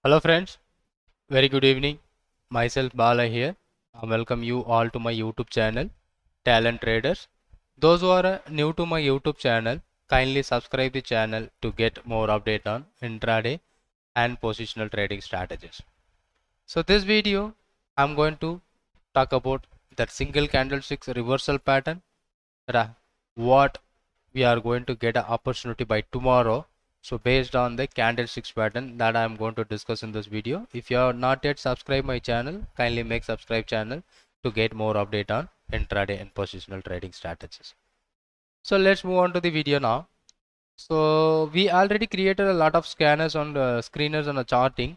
Hello friends, very good evening. Myself Bala here. I welcome you all to my YouTube channel, Talent Traders. Those who are new to my YouTube channel, kindly subscribe the channel to get more update on intraday and positional trading strategies. So this video, I'm going to talk about that single candlesticks reversal pattern, what we are going to get an opportunity by tomorrow. So based on the candlesticks pattern that I am going to discuss in this video. If you are not yet subscribed my channel, kindly make subscribe channel to get more update on intraday and positional trading strategies. So let's move on to the video now. So we already created a lot of scanners on the screeners on the charting.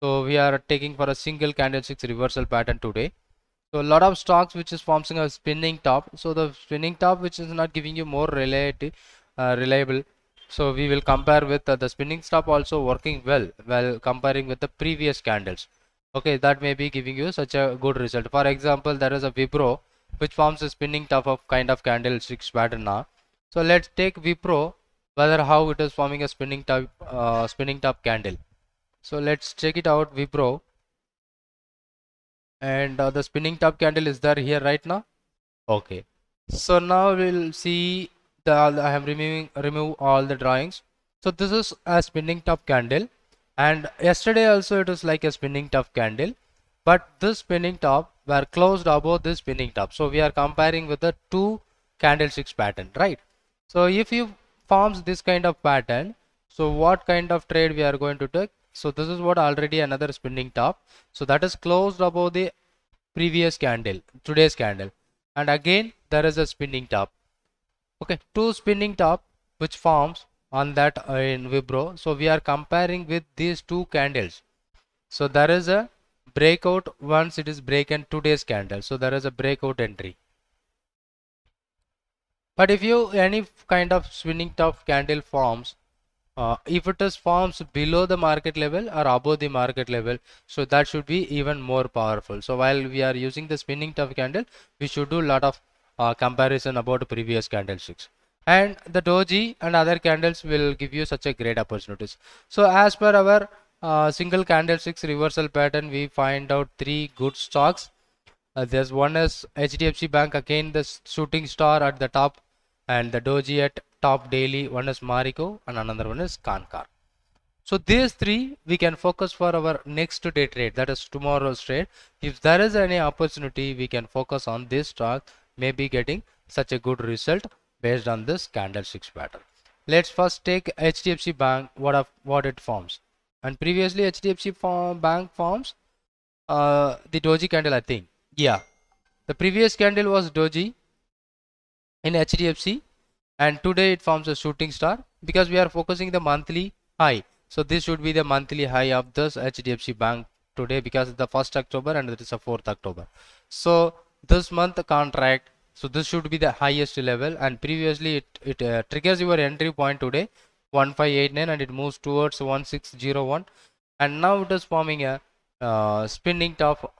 So we are taking for a single candlesticks reversal pattern today. So a lot of stocks which is forming a spinning top. So the spinning top which is not giving you more reliable. So we will compare with the spinning top also working well while comparing with the previous candles. Okay, that may be giving you such a good result. For example, there is a Wipro which forms a spinning top of kind of candlesticks pattern now. So let's take Wipro, whether how it is forming a spinning top candle. So let's check it out, Wipro. And the spinning top candle is there here right now. Okay, so now we'll see the I am remove all the drawings. So this is a spinning top candle, and yesterday also it was like a spinning top candle, but this spinning top were closed above this spinning top. So we are comparing with the two candlesticks pattern, right? So if you forms this kind of pattern, so what kind of trade we are going to take? So this is what already another spinning top. So that is closed above the previous candle, today's candle, and again there is a spinning top. Okay, two spinning top which forms on that in Wipro. So we are comparing with these two candles. So there is a breakout once it is break in today's candle. So there is a breakout entry. But if you any kind of spinning top candle forms, if it is forms below the market level or above the market level, so that should be even more powerful. So while we are using the spinning top candle, we should do a lot of comparison about previous candlesticks, and the doji and other candles will give you such a great opportunities. So as per our single candlesticks reversal pattern, we find out three good stocks. There's one is HDFC Bank, again the shooting star at the top, and the doji at top daily. One is Marico and another one is Kankar. So these three we can focus for our next day trade, that is tomorrow's trade. If there is any opportunity, we can focus on this stock, maybe getting such a good result based on this candlesticks pattern. Let's first take HDFC Bank, what it forms. And previously HDFC Bank forms the doji candle, I think. Yeah, the previous candle was doji in HDFC, and today it forms a shooting star because we are focusing the monthly high. So this should be the monthly high of this HDFC Bank today, because it's the 1st October and it is the 4th October. So this month contract, so this should be the highest level, and previously it triggers your entry point today 1589 and it moves towards 1601, and now it is forming a spinning top,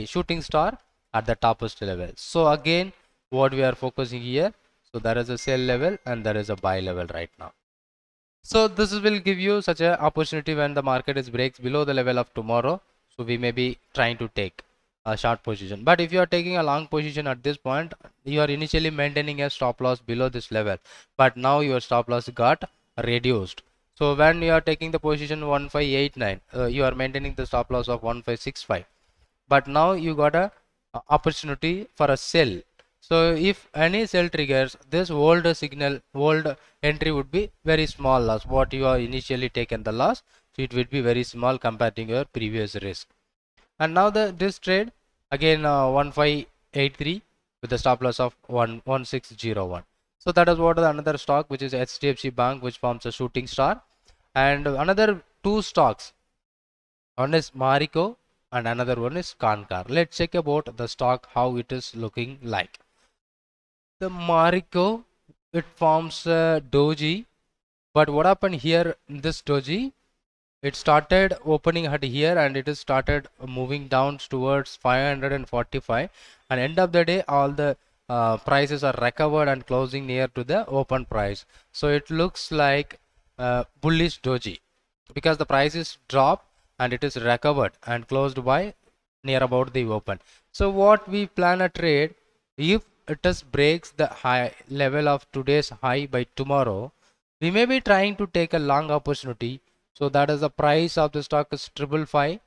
shooting star at the topest level. So again what we are focusing here, so there is a sell level and there is a buy level right now. So this will give you such a opportunity when the market is breaks below the level of tomorrow. So we may be trying to take a short position, but if you are taking a long position at this point, you are initially maintaining a stop loss below this level, but now your stop loss got reduced. So when you are taking the position 1589, you are maintaining the stop loss of 1565, but now you got a opportunity for a sell. So if any sell triggers, this old signal, old entry would be very small loss. What you are initially taken the loss, so it would be very small compared to your previous risk. And now this trade again 1583 with the stop loss of 1601. So that is what another stock, which is HDFC Bank, which forms a shooting star, and another two stocks. One is Marico and another one is Kankar. Let's check about the stock, how it is looking like. The Marico, it forms a doji, but what happened here in this doji, it started opening at here and it is started moving down towards 545, and end of the day all the prices are recovered and closing near to the open price. So it looks like bullish doji because the prices drop and it is recovered and closed by near about the open. So what we plan a trade, if it just breaks the high level of today's high by tomorrow, we may be trying to take a long opportunity. So that is the price of the stock is 555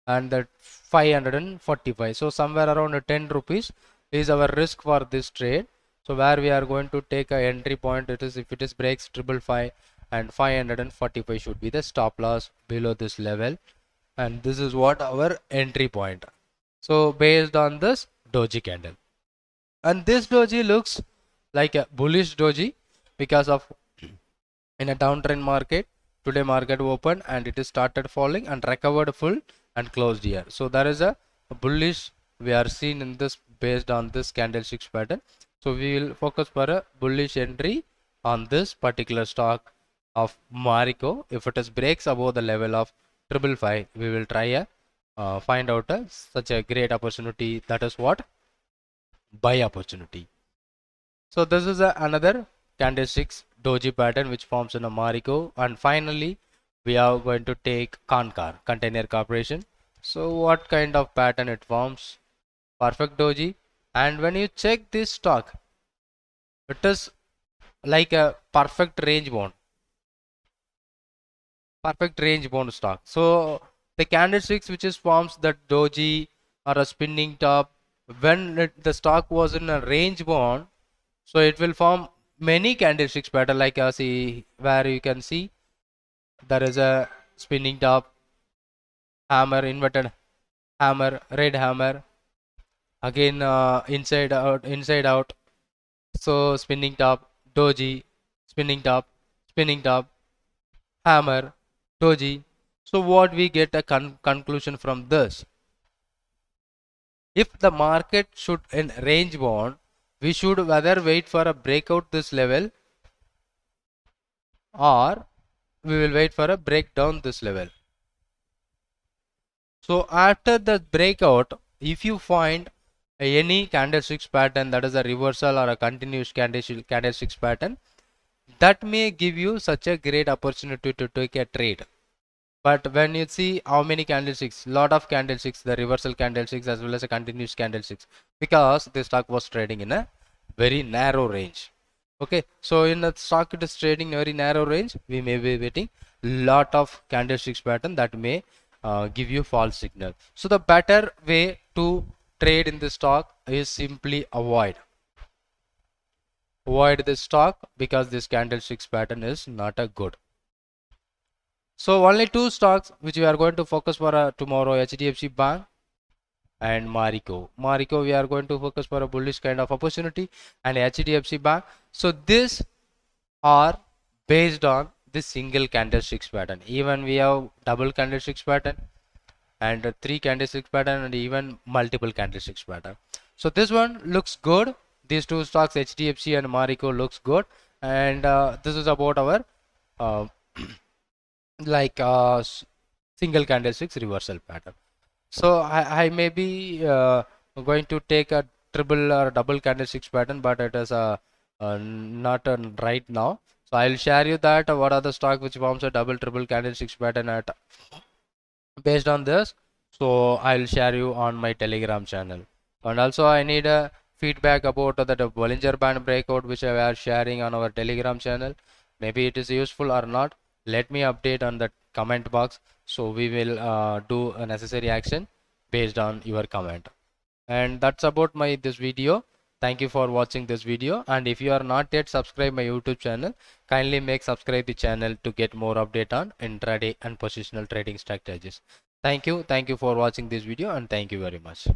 and that 545. So somewhere around 10 rupees is our risk for this trade. So where we are going to take a entry point, it is if it is breaks 555 and 545 should be the stop loss below this level, and this is what our entry point. So based on this doji candle, and this doji looks like a bullish doji because of in a downtrend market today market opened and it is started falling and recovered full and closed here. So there is a bullish we are seen in this based on this candlesticks pattern. So we will focus for a bullish entry on this particular stock of Marico. If it is breaks above the level of 555, we will try a find out such a great opportunity, that is what buy opportunity. So this is another candlesticks doji pattern which forms in a Marico, and finally we are going to take Concar Container Corporation. So what kind of pattern it forms? Perfect doji, and when you check this stock, it is like a perfect range bound stock. So the candlesticks which is forms that doji or a spinning top, when the stock was in a range bound, so it will form many candlesticks pattern like see where you can see there is a spinning top, hammer, inverted hammer, red hammer, again inside out. So spinning top, doji, spinning top, hammer, doji. So what we get a conclusion from this? If the market should in range bound, we should whether wait for a breakout this level or we will wait for a breakdown this level. So after the breakout, if you find any candlesticks pattern that is a reversal or a continuous candlesticks pattern, that may give you such a great opportunity to take a trade. But when you see how many candlesticks, lot of candlesticks, the reversal candlesticks as well as a continuous candlesticks, because the stock was trading in a very narrow range. Okay, so in the stock it is trading in a very narrow range, we may be waiting lot of candlesticks pattern that may give you false signal. So the better way to trade in the stock is simply avoid this stock because this candlesticks pattern is not a good. So only two stocks which we are going to focus for tomorrow, HDFC Bank and Marico. Marico we are going to focus for a bullish kind of opportunity, and HDFC Bank. So this are based on this single candlesticks pattern. Even we have double candlesticks pattern and three candlesticks pattern and even multiple candlesticks pattern. So this one looks good. These two stocks HDFC and Marico looks good, and this is about our like single candlesticks reversal pattern. So I may be going to take a triple or double candlesticks pattern, but it is not right now. So I'll share you that what are the stock which forms a double triple candlesticks pattern at based on this. So I'll share you on my Telegram channel, and also I need a feedback about the Bollinger Band breakout which I are sharing on our Telegram channel. Maybe it is useful or not. Let me update on the comment box, so we will do a necessary action based on your comment. And that's about my this video. Thank you for watching this video, and if you are not yet subscribed my YouTube channel, kindly make subscribe the channel to get more update on intraday and positional trading strategies. Thank you for watching this video, and thank you very much.